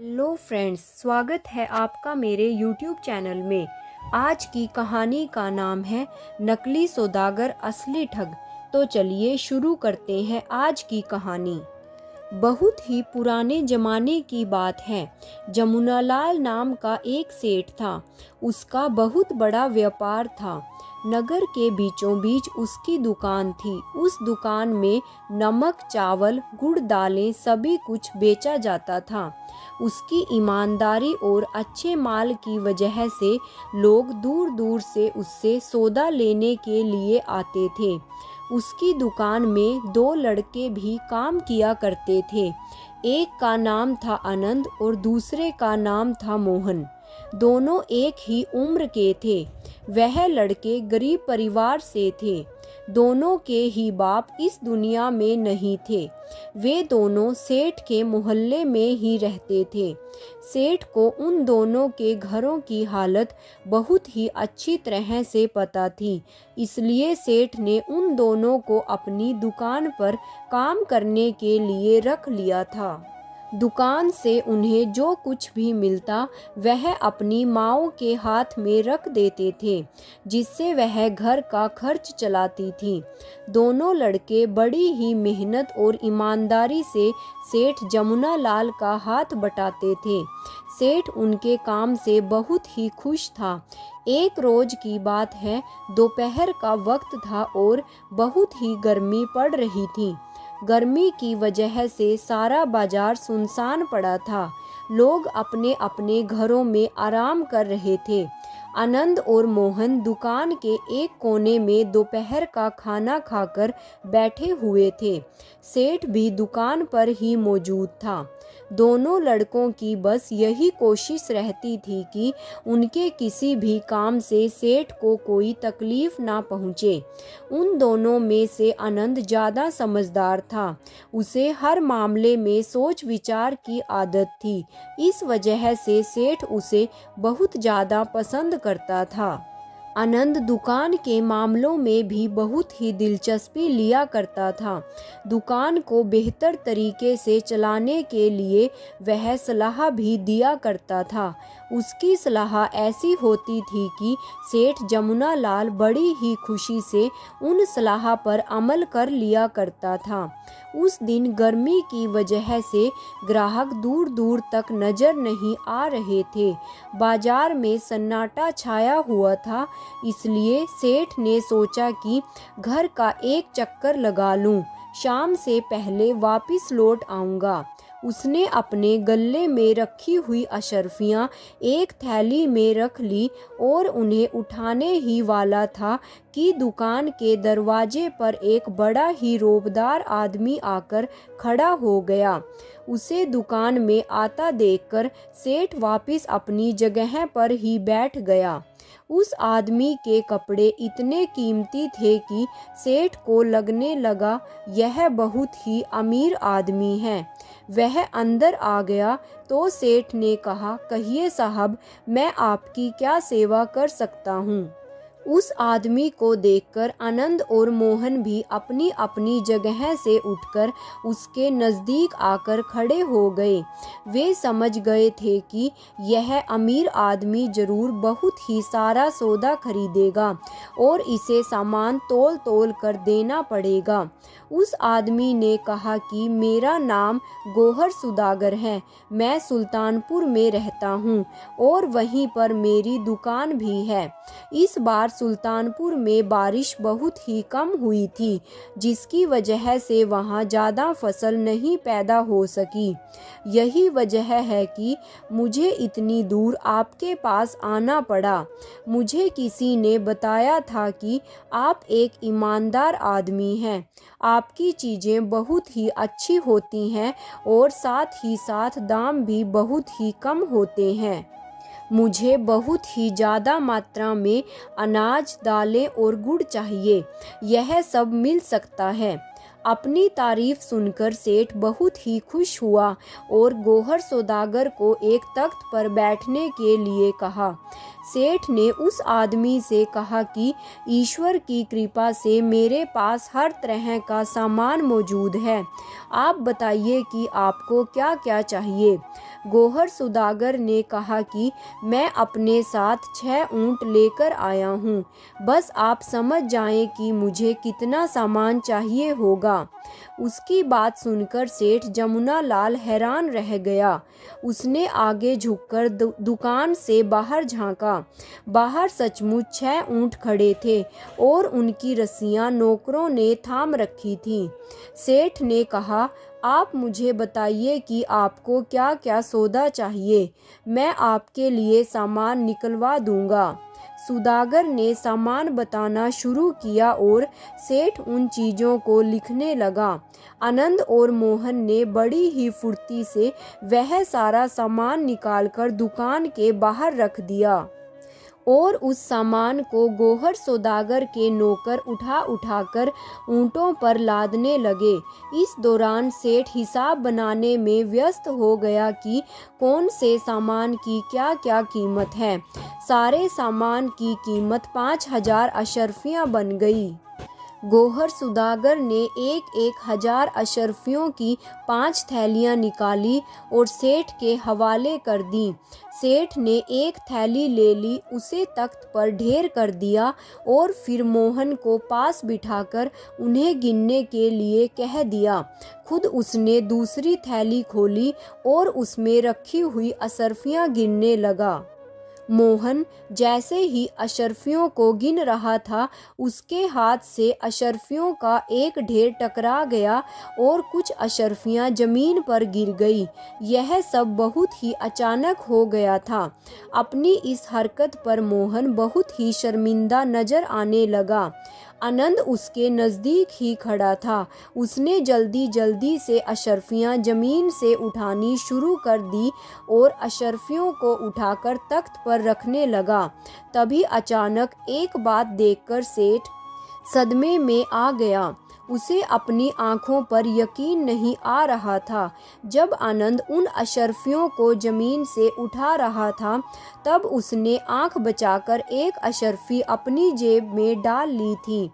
Hello friends, स्वागत है आपका मेरे YouTube चैनल में। आज की कहानी का नाम है नकली सौदागर असली ठग। तो चलिए शुरू करते हैं आज की कहानी। बहुत ही पुराने जमाने की बात है। जमुनालाल नाम का एक सेठ था। उसका बहुत बड़ा व्यापार था। नगर के बीचों बीच उसकी दुकान थी। उस दुकान में नमक, चावल, गुड़, दालें सभी कुछ बेचा जाता था। उसकी ईमानदारी और अच्छे माल की वजह से लोग दूर दूर से उससे सौदा लेने के लिए आते थे। उसकी दुकान में दो लड़के भी काम किया करते थे। एक का नाम था आनंद और दूसरे का नाम था मोहन। दोनों एक ही उम्र के थे। वह लड़के गरीब परिवार से थे। दोनों के ही बाप इस दुनिया में नहीं थे। वे दोनों सेठ के मोहल्ले में ही रहते थे। सेठ को उन दोनों के घरों की हालत बहुत ही अच्छी तरह से पता थी। इसलिए सेठ ने उन दोनों को अपनी दुकान पर काम करने के लिए रख लिया था। दुकान से उन्हें जो कुछ भी मिलता वह अपनी माओ के हाथ में रख देते थे, जिससे वह घर का खर्च चलाती थी। दोनों लड़के बड़ी ही मेहनत और ईमानदारी से सेठ जमुनालाल का हाथ बटाते थे। सेठ उनके काम से बहुत ही खुश था। एक रोज की बात है, दोपहर का वक्त था और बहुत ही गर्मी पड़ रही थी। गर्मी की वजह से सारा बाजार सुनसान पड़ा था। लोग अपने अपने घरों में आराम कर रहे थे। आनंद और मोहन दुकान के एक कोने में दोपहर का खाना खाकर बैठे हुए थे। सेठ भी दुकान पर ही मौजूद था। दोनों लड़कों की बस यही कोशिश रहती थी कि उनके किसी भी काम से सेठ को कोई तकलीफ ना पहुँचे। उन दोनों में से आनंद ज़्यादा समझदार था। उसे हर मामले में सोच विचार की आदत थी। इस वजह से सेठ उसे बहुत ज़्यादा पसंद करता था। आनंद दुकान के मामलों में भी बहुत ही दिलचस्पी लिया करता था। दुकान को बेहतर तरीके से चलाने के लिए वह सलाह भी दिया करता था। उसकी सलाह ऐसी होती थी कि सेठ जमुनालाल बड़ी ही खुशी से उन सलाह पर अमल कर लिया करता था। उस दिन गर्मी की वजह से ग्राहक दूर दूर तक नजर नहीं आ रहे थे। बाजार में सन्नाटा छाया हुआ था। इसलिए सेठ ने सोचा कि घर का एक चक्कर लगा लूं, शाम से पहले वापस लौट आऊंगा। उसने अपने गल्ले में रखी हुई अशर्फियाँ एक थैली में रख ली और उन्हें उठाने ही वाला था कि दुकान के दरवाजे पर एक बड़ा ही रौबदार आदमी आकर खड़ा हो गया। उसे दुकान में आता देखकर सेठ वापस अपनी जगह पर ही बैठ गया। उस आदमी के कपड़े इतने कीमती थे कि सेठ को लगने लगा यह बहुत ही अमीर आदमी है। वह अंदर आ गया तो सेठ ने कहा, कहिए साहब, मैं आपकी क्या सेवा कर सकता हूँ। उस आदमी को देखकर आनंद और मोहन भी अपनी अपनी जगह से उठकर उसके नज़दीक आकर खड़े हो गए। वे समझ गए थे कि यह अमीर आदमी जरूर बहुत ही सारा सौदा खरीदेगा और इसे सामान तोल तोल कर देना पड़ेगा। उस आदमी ने कहा कि मेरा नाम गौहर सौदागर है। मैं सुल्तानपुर में रहता हूँ और वहीं पर मेरी दुकान भी है। इस बार सुल्तानपुर में बारिश बहुत ही कम हुई थी, जिसकी वजह से वहाँ ज़्यादा फसल नहीं पैदा हो सकी। यही वजह है कि मुझे इतनी दूर आपके पास आना पड़ा। मुझे किसी ने बताया था कि आप एक ईमानदार आदमी हैं। आपकी चीज़ें बहुत ही अच्छी होती हैं और साथ ही साथ दाम भी बहुत ही कम होते हैं। मुझे बहुत ही ज़्यादा मात्रा में अनाज, दालें और गुड़ चाहिए। यह सब मिल सकता है। अपनी तारीफ सुनकर सेठ बहुत ही खुश हुआ और गौहर सौदागर को एक तख्त पर बैठने के लिए कहा। सेठ ने उस आदमी से कहा कि ईश्वर की कृपा से मेरे पास हर तरह का सामान मौजूद है, आप बताइए कि आपको क्या क्या चाहिए। गौहर सौदागर ने कहा कि मैं अपने साथ 6 ऊँट लेकर आया हूँ, बस आप समझ जाएं कि मुझे कितना सामान चाहिए होगा। उसकी बात सुनकर सेठ जमुना लाल हैरान रह गया। उसने आगे झुककर दुकान से बाहर झांका। बाहर सचमुच 6 ऊँट खड़े थे और उनकी रस्सियां नौकरों ने थाम रखी थीं। सेठ ने कहा, आप मुझे बताइए कि आपको क्या क्या सौदा चाहिए, मैं आपके लिए सामान निकलवा दूंगा। सौदागर ने सामान बताना शुरू किया और सेठ उन चीज़ों को लिखने लगा। आनंद और मोहन ने बड़ी ही फुर्ती से वह सारा सामान निकालकर दुकान के बाहर रख दिया और उस सामान को गौहर सौदागर के नौकर उठा उठाकर ऊँटों पर लादने लगे। इस दौरान सेठ हिसाब बनाने में व्यस्त हो गया कि कौन से सामान की क्या क्या कीमत है। सारे सामान की कीमत 5,000 अशर्फियाँ बन गई। गौहर सौदागर ने एक 1,000 अशर्फियों की 5 थैलियाँ निकाली और सेठ के हवाले कर दी। सेठ ने एक थैली ले ली, उसे तख्त पर ढेर कर दिया और फिर मोहन को पास बिठाकर उन्हें गिनने के लिए कह दिया। खुद उसने दूसरी थैली खोली और उसमें रखी हुई अशर्फियाँ गिनने लगा। मोहन जैसे ही अशर्फियों को गिन रहा था, उसके हाथ से अशर्फियों का एक ढेर टकरा गया और कुछ अशर्फियां जमीन पर गिर गई। यह सब बहुत ही अचानक हो गया था। अपनी इस हरकत पर मोहन बहुत ही शर्मिंदा नजर आने लगा। आनंद उसके नज़दीक ही खड़ा था। उसने जल्दी जल्दी से अशर्फियाँ ज़मीन से उठानी शुरू कर दी और अशर्फियों को उठाकर तख्त पर रखने लगा। तभी अचानक एक बात देखकर सेठ सदमे में आ गया। उसे अपनी आंखों पर यकीन नहीं आ रहा था। जब आनंद उन अशर्फियों को ज़मीन से उठा रहा था, तब उसने आंख बचाकर एक अशर्फी अपनी जेब में डाल ली थी।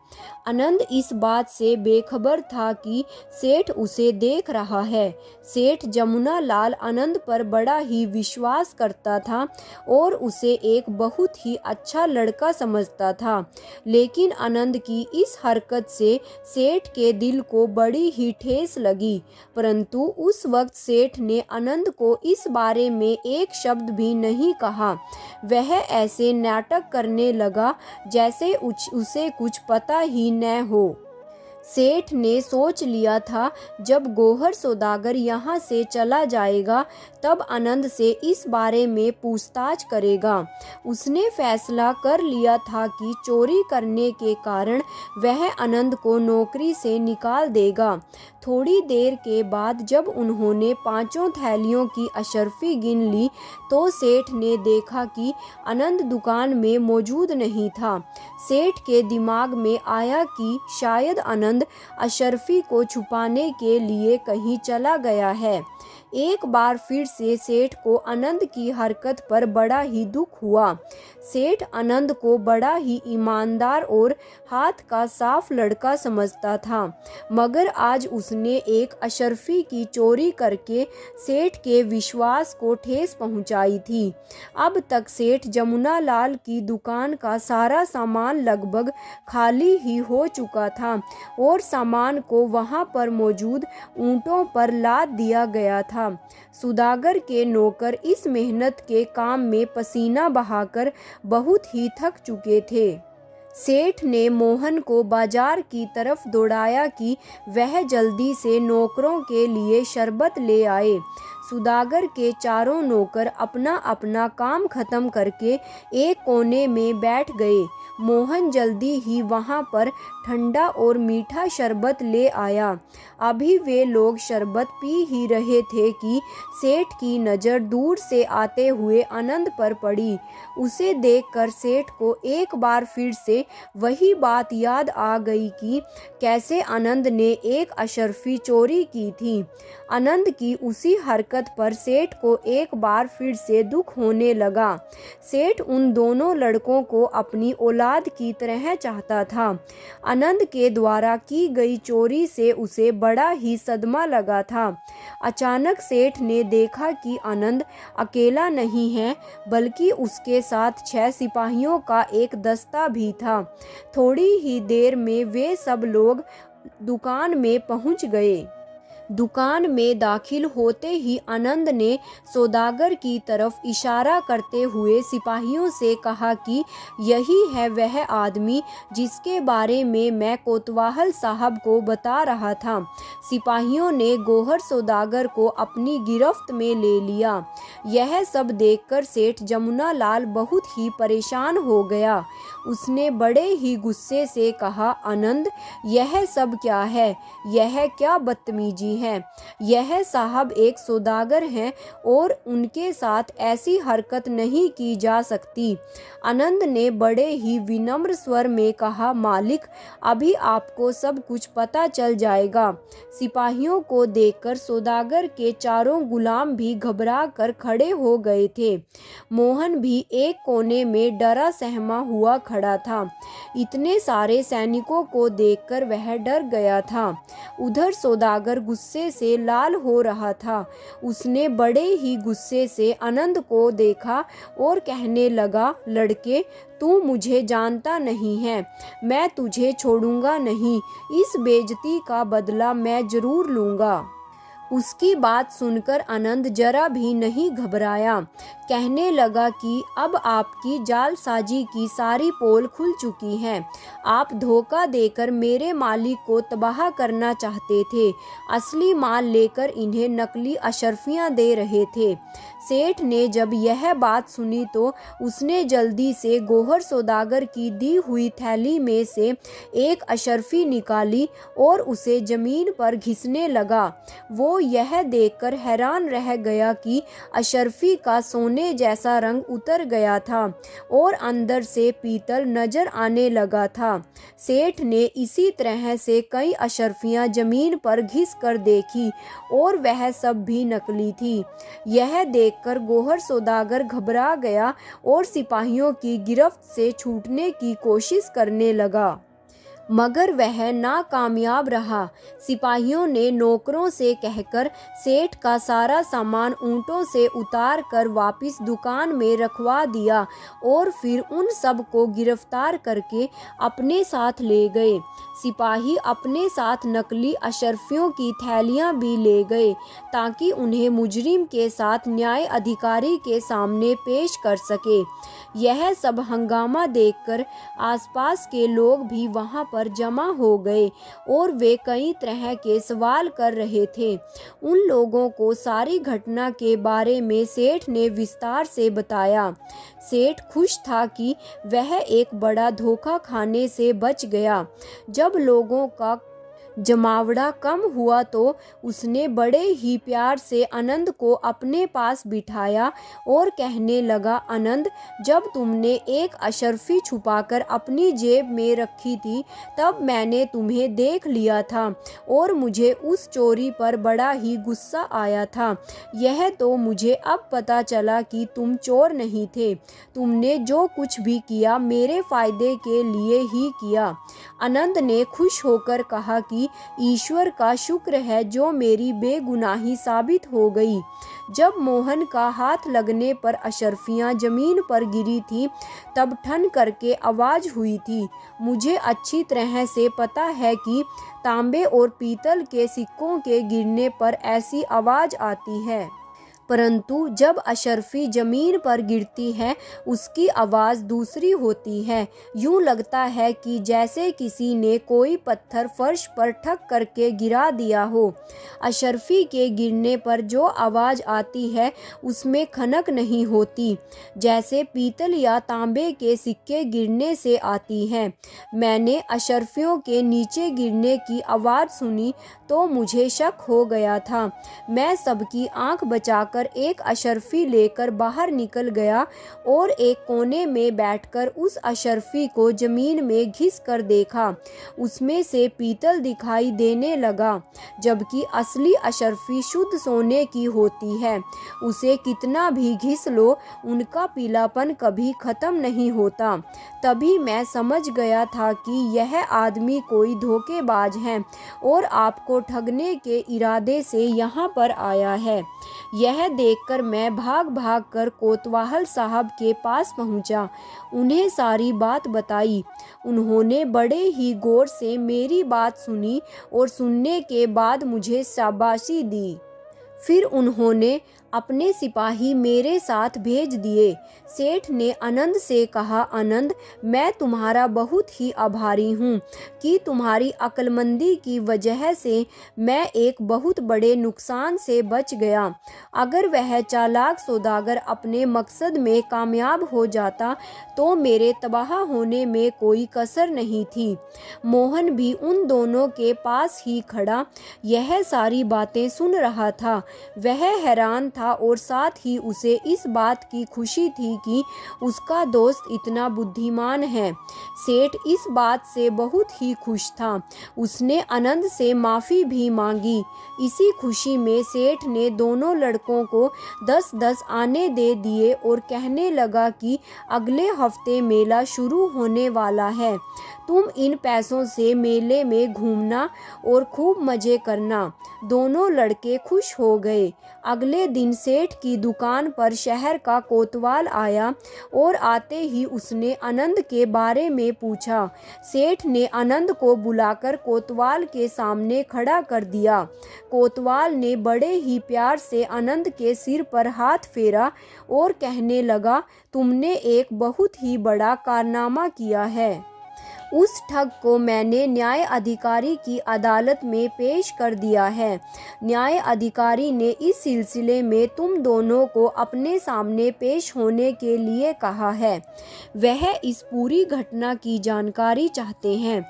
आनंद इस बात से बेखबर था कि सेठ उसे देख रहा है। सेठ जमुना लाल आनंद पर बड़ा ही विश्वास करता था और उसे एक बहुत ही अच्छा लड़का समझता था। लेकिन आनंद की इस हरकत से सेठ के दिल को बड़ी ही ठेस लगी। परंतु उस वक्त सेठ ने आनंद को इस बारे में एक शब्द भी नहीं कहा। वह ऐसे नाटक करने लगा जैसे उसे कुछ पता ही न हो। सेठ ने सोच लिया था जब गौहर सौदागर यहाँ से चला जाएगा तब आनंद से इस बारे में पूछताछ करेगा। उसने फैसला कर लिया था कि चोरी करने के कारण वह आनंद को नौकरी से निकाल देगा। थोड़ी देर के बाद जब उन्होंने 5 थैलियों की अशर्फी गिन ली तो सेठ ने देखा कि आनंद दुकान में मौजूद नहीं था। सेठ के दिमाग में आया कि शायद आनंद अशर्फी को छुपाने के लिए कहीं चला गया है। एक बार फिर से सेठ को आनंद की हरकत पर बड़ा ही दुख हुआ। सेठ आनंद को बड़ा ही ईमानदार और हाथ का साफ लड़का समझता था, मगर आज उसने एक अशर्फी की चोरी करके सेठ के विश्वास को ठेस पहुंचाई थी। अब तक सेठ जमुना लाल की दुकान का सारा सामान लगभग खाली ही हो चुका था और सामान को वहां पर मौजूद ऊंटों पर लाद दिया गया था। सौदागर के नौकर इस मेहनत के काम में पसीना बहाकर बहुत ही थक चुके थे। सेठ ने मोहन को बाजार की तरफ दौड़ाया कि वह जल्दी से नौकरों के लिए शरबत ले आए। सौदागर के चारों नौकर अपना अपना काम खत्म करके एक कोने में बैठ गए। मोहन जल्दी ही वहाँ पर ठंडा और मीठा शरबत ले आया। अभी वे लोग शरबत पी ही रहे थे कि सेठ की नज़र दूर से आते हुए आनंद पर पड़ी। उसे देखकर सेठ को एक बार फिर से वही बात याद आ गई कि कैसे आनंद ने एक अशर्फी चोरी की थी। आनंद की उसी हरकत पर सेठ को एक बार फिर से दुख होने लगा। सेठ उन दोनों लड़कों को अपनी औलाद की तरह चाहता था। आनंद के द्वारा की गई चोरी से उसे बड़ा ही सदमा लगा था। अचानक सेठ ने देखा कि आनंद अकेला नहीं है, बल्कि उसके साथ 6 सिपाहियों का एक दस्ता भी था। थोड़ी ही देर में वे सब लोग दुकान में पहुंच गए। दुकान में दाखिल होते ही आनंद ने सौदागर की तरफ इशारा करते हुए सिपाहियों से कहा कि यही है वह आदमी जिसके बारे में मैं कोतवाल साहब को बता रहा था। सिपाहियों ने गौहर सौदागर को अपनी गिरफ्त में ले लिया। यह सब देखकर सेठ जमुना लाल बहुत ही परेशान हो गया। उसने बड़े ही गुस्से से कहा, आनंद, यह सब क्या है? यह क्या बदतमीजी है? यह साहब एक सौदागर हैं और उनके साथ ऐसी हरकत नहीं की जा सकती। आनंद ने बड़े ही विनम्र स्वर में कहा, मालिक, अभी आपको सब कुछ पता चल जाएगा। सिपाहियों को देखकर सौदागर के चारों गुलाम भी घबरा कर खड़े हो गए थे। मोहन भी एक कोने में डरा सहमा हुआ खड़ा था। इतने सारे सैनिकों को देखकर वह डर गया था। उधर सौदागर गुस्से से लाल हो रहा था। उसने बड़े ही गुस्से से आनंद को देखा और कहने लगा, लड़के, तू मुझे जानता नहीं है, मैं तुझे छोड़ूंगा नहीं। इस बेइज्जती का बदला मैं जरूर लूंगा। उसकी बात सुनकर आनंद जरा भी नहीं घबराया। कहने लगा कि अब आपकी जालसाजी की सारी पोल खुल चुकी है। आप धोखा देकर मेरे मालिक को तबाह करना चाहते थे। असली माल लेकर इन्हें नकली अशर्फियां दे रहे थे। सेठ ने जब यह बात सुनी तो उसने जल्दी से गौहर सौदागर की दी हुई थैली में से एक अशर्फी निकाली और उसे जमीन पर घिसने लगा। वो यह देखकर हैरान रह गया कि अशर्फी का सोने जैसा रंग उतर गया था और अंदर से पीतल नजर आने लगा था। सेठ ने इसी तरह से कई अशर्फियां जमीन पर घिस कर देखी और वह सब भी नकली थी। यह देखकर गौहर सौदागर घबरा गया और सिपाहियों की गिरफ्त से छूटने की कोशिश करने लगा, मगर वह नाकामयाब रहा। सिपाहियों ने नौकरों से कहकर सेठ का सारा सामान ऊँटों से उतार कर वापस दुकान में रखवा दिया और फिर उन सब को गिरफ्तार करके अपने साथ ले गए। सिपाही अपने साथ नकली अशर्फियों की थैलियां भी ले गए ताकि उन्हें मुजरिम के साथ न्याय अधिकारी के सामने पेश कर सके। यह सब हंगामा देखकर आसपास के लोग भी वहां पर जमा हो गए और वे कई तरह के सवाल कर रहे थे। उन लोगों को सारी घटना के बारे में सेठ ने विस्तार से बताया। सेठ खुश था कि वह एक बड़ा धोखा खाने से बच गया। जब लोगों का जमावड़ा कम हुआ तो उसने बड़े ही प्यार से आनंद को अपने पास बिठाया और कहने लगा, आनंद, जब तुमने एक अशर्फी छुपाकर अपनी जेब में रखी थी तब मैंने तुम्हें देख लिया था और मुझे उस चोरी पर बड़ा ही गुस्सा आया था। यह तो मुझे अब पता चला कि तुम चोर नहीं थे। तुमने जो कुछ भी किया मेरे फायदे के लिए ही किया। आनंद ने खुश होकर कहा कि ईश्वर का शुक्र है जो मेरी बेगुनाही साबित हो गई। जब मोहन का हाथ लगने पर अशर्फियां जमीन पर गिरी थी तब ठन करके आवाज हुई थी। मुझे अच्छी तरह से पता है कि तांबे और पीतल के सिक्कों के गिरने पर ऐसी आवाज आती है। परंतु जब अशर्फी जमीन पर गिरती है उसकी आवाज़ दूसरी होती है। यूं लगता है कि जैसे किसी ने कोई पत्थर फर्श पर ठक करके गिरा दिया हो। अशर्फी के गिरने पर जो आवाज़ आती है उसमें खनक नहीं होती, जैसे पीतल या तांबे के सिक्के गिरने से आती है। मैंने अशर्फियों के नीचे गिरने की आवाज़ सुनी तो मुझे शक हो गया था। मैं सबकी आंख बचाकर एक अशर्फी लेकर बाहर निकल गया और एक कोने में बैठकर उस अशर्फी को ज़मीन में घिस कर देखा। उसमें से पीतल दिखाई देने लगा, जबकि असली अशर्फी शुद्ध सोने की होती है। उसे कितना भी घिस लो उनका पीलापन कभी ख़त्म नहीं होता। तभी मैं समझ गया था कि यह आदमी कोई धोखेबाज है और आपको ठगने के इरादे से यहाँ पर आया है। यह देखकर मैं भाग भाग कर कोतवाल साहब के पास पहुँचा, उन्हें सारी बात बताई। उन्होंने बड़े ही गौर से मेरी बात सुनी और सुनने के बाद मुझे शाबाशी दी। फिर उन्होंने अपने सिपाही मेरे साथ भेज दिए। सेठ ने आनंद से कहा, आनंद, मैं तुम्हारा बहुत ही आभारी हूँ कि तुम्हारी अक्लमंदी की वजह से मैं एक बहुत बड़े नुकसान से बच गया। अगर वह चालाक सौदागर अपने मकसद में कामयाब हो जाता तो मेरे तबाह होने में कोई कसर नहीं थी। मोहन भी उन दोनों के पास ही खड़ा यह सारी बातें सुन रहा था। वह हैरान था और साथ ही उसे इस बात की खुशी थी कि उसका दोस्त इतना बुद्धिमान है। सेठ इस बात से बहुत ही खुश था। उसने आनंद से माफ़ी भी मांगी। इसी खुशी में सेठ ने दोनों लड़कों को 10-10 आने दे दिए और कहने लगा कि अगले हफ्ते मेला शुरू होने वाला है। तुम इन पैसों से मेले में घूमना और खूब मज़े करना। दोनों लड़के खुश हो गए। अगले दिन सेठ की दुकान पर शहर का कोतवाल आया और आते ही उसने आनंद के बारे में पूछा। सेठ ने आनंद को बुलाकर कोतवाल के सामने खड़ा कर दिया। कोतवाल ने बड़े ही प्यार से आनंद के सिर पर हाथ फेरा और कहने लगा, तुमने एक बहुत ही बड़ा कारनामा किया है। उस ठग को मैंने न्याय अधिकारी की अदालत में पेश कर दिया है। न्याय अधिकारी ने इस सिलसिले में तुम दोनों को अपने सामने पेश होने के लिए कहा है। वह इस पूरी घटना की जानकारी चाहते हैं।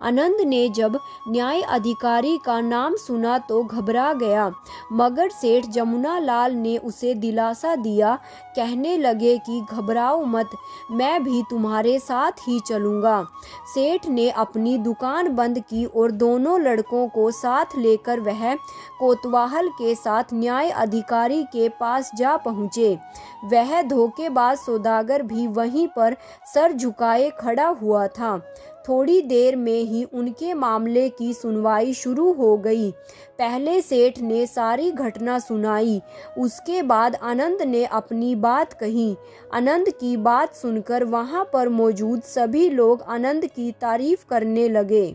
आनंद ने जब न्याय अधिकारी का नाम सुना तो घबरा गया, मगर सेठ जमुना लाल ने उसे दिलासा दिया। कहने लगे कि घबराओ मत, मैं भी तुम्हारे साथ ही चलूँगा। सेठ ने अपनी दुकान बंद की और दोनों लड़कों को साथ लेकर वह कोतवाल के साथ न्याय अधिकारी के पास जा पहुँचे। वह धोखेबाज सौदागर भी वहीं पर सर झुकाए खड़ा हुआ था। थोड़ी देर में ही उनके मामले की सुनवाई शुरू हो गई। पहले सेठ ने सारी घटना सुनाई, उसके बाद आनंद ने अपनी बात कही। आनंद की बात सुनकर वहां पर मौजूद सभी लोग आनंद की तारीफ करने लगे।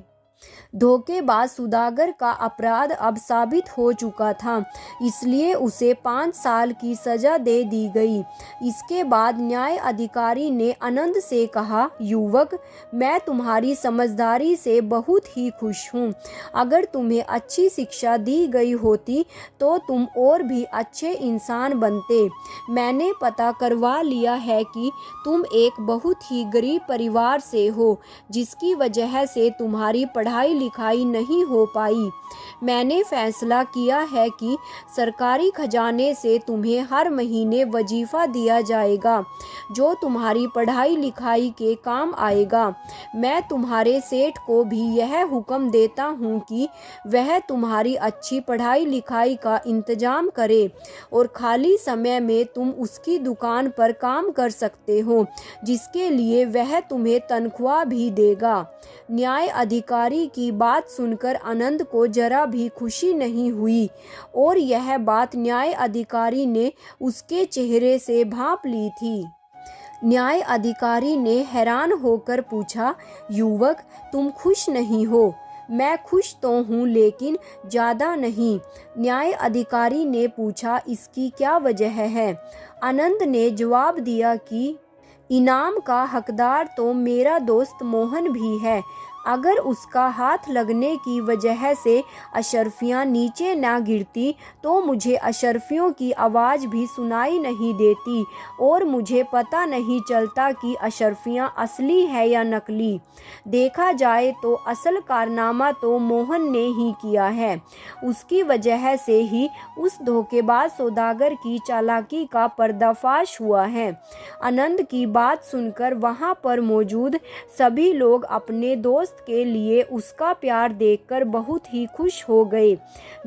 धोखेबाज सौदागर का अपराध अब साबित हो चुका था, इसलिए उसे 5 साल की सज़ा दे दी गई। इसके बाद न्याय अधिकारी ने आनंद से कहा, युवक, मैं तुम्हारी समझदारी से बहुत ही खुश हूँ। अगर तुम्हें अच्छी शिक्षा दी गई होती तो तुम और भी अच्छे इंसान बनते। मैंने पता करवा लिया है कि तुम एक बहुत ही गरीब परिवार से हो, जिसकी वजह से तुम्हारी पढ़ाई लिखाई नहीं हो पाई। मैंने फैसला किया है कि सरकारी खजाने से तुम्हें हर महीने वजीफ़ा दिया जाएगा, जो तुम्हारी पढ़ाई लिखाई के काम आएगा। मैं तुम्हारे सेठ को भी यह हुक्म देता हूँ कि वह तुम्हारी अच्छी पढ़ाई लिखाई का इंतजाम करे और खाली समय में तुम उसकी दुकान पर काम कर सकते हो, जिसके लिए वह तुम्हें तनख्वाह भी देगा। न्याय अधिकारी की बात सुनकर आनंद को जरा भी खुशी नहीं हुई और यह बात न्याय अधिकारी ने उसके चेहरे से भांप ली थी। न्याय अधिकारी ने हैरान होकर पूछा, युवक, तुम खुश नहीं हो? मैं खुश तो हूँ लेकिन ज़्यादा नहीं। न्याय अधिकारी ने पूछा, इसकी क्या वजह है? आनंद ने जवाब दिया कि इनाम का हकदार तो मेरा दोस्त मोहन भी है। अगर उसका हाथ लगने की वजह से अशर्फियाँ नीचे ना गिरती तो मुझे अशर्फियों की आवाज़ भी सुनाई नहीं देती और मुझे पता नहीं चलता कि अशर्फियाँ असली है या नकली। देखा जाए तो असल कारनामा तो मोहन ने ही किया है। उसकी वजह से ही उस धोखेबाज सौदागर की चालाकी का पर्दाफाश हुआ है। आनंद की बात सुनकर वहां पर मौजूद सभी लोग अपने दोस्त के लिए उसका प्यार देखकर बहुत ही खुश हो गए।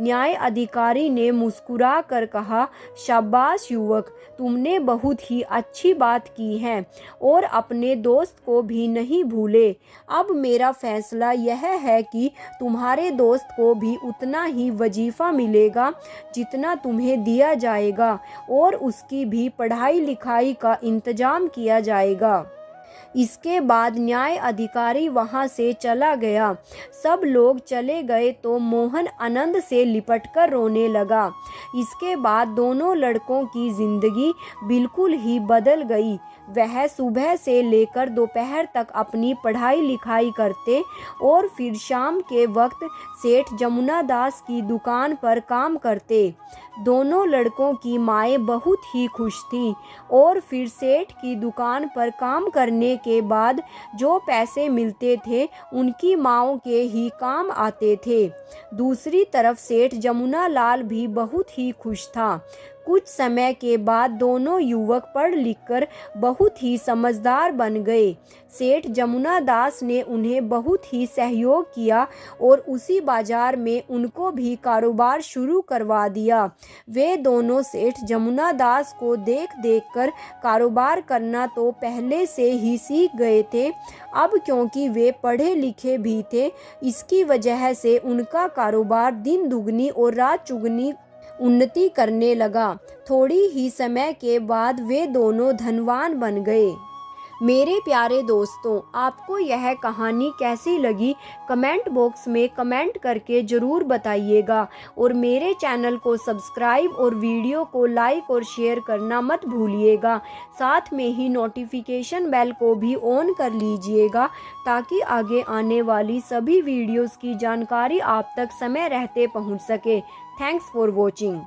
न्याय अधिकारी ने मुस्कुरा कर कहा, शाबाश युवक, तुमने बहुत ही अच्छी बात की है और अपने दोस्त को भी नहीं भूले। अब मेरा फैसला यह है कि तुम्हारे दोस्त को भी उतना ही वजीफा मिलेगा जितना तुम्हें दिया जाएगा और उसकी भी पढ़ाई लिखाई का इंतजाम किया जाएगा। इसके बाद न्याय अधिकारी वहां से चला गया। सब लोग चले गए तो मोहन आनंद से लिपटकर रोने लगा। इसके बाद दोनों लड़कों की जिंदगी बिल्कुल ही बदल गई। वह सुबह से लेकर दोपहर तक अपनी पढ़ाई लिखाई करते और फिर शाम के वक्त सेठ जमुना दास की दुकान पर काम करते। दोनों लड़कों की माएँ बहुत ही खुश थीं और फिर सेठ की दुकान पर काम करने के बाद जो पैसे मिलते थे उनकी माँओं के ही काम आते थे। दूसरी तरफ सेठ जमुना लाल भी बहुत ही खुश था। कुछ समय के बाद दोनों युवक पढ़ लिखकर बहुत ही समझदार बन गए। सेठ जमुना दास ने उन्हें बहुत ही सहयोग किया और उसी बाजार में उनको भी कारोबार शुरू करवा दिया। वे दोनों सेठ जमुना दास को देख देख कर कारोबार करना तो पहले से ही सीख गए थे। अब क्योंकि वे पढ़े लिखे भी थे, इसकी वजह से उनका कारोबार दिन दुगनी और रात चुगनी उन्नति करने लगा। थोड़ी ही समय के बाद वे दोनों धनवान बन गए। मेरे प्यारे दोस्तों, आपको यह कहानी कैसी लगी कमेंट बॉक्स में कमेंट करके ज़रूर बताइएगा और मेरे चैनल को सब्सक्राइब और वीडियो को लाइक और शेयर करना मत भूलिएगा। साथ में ही नोटिफिकेशन बेल को भी ऑन कर लीजिएगा ताकि आगे आने वाली सभी वीडियोस की जानकारी आप तक समय रहते पहुंच सके। Thanks for watching.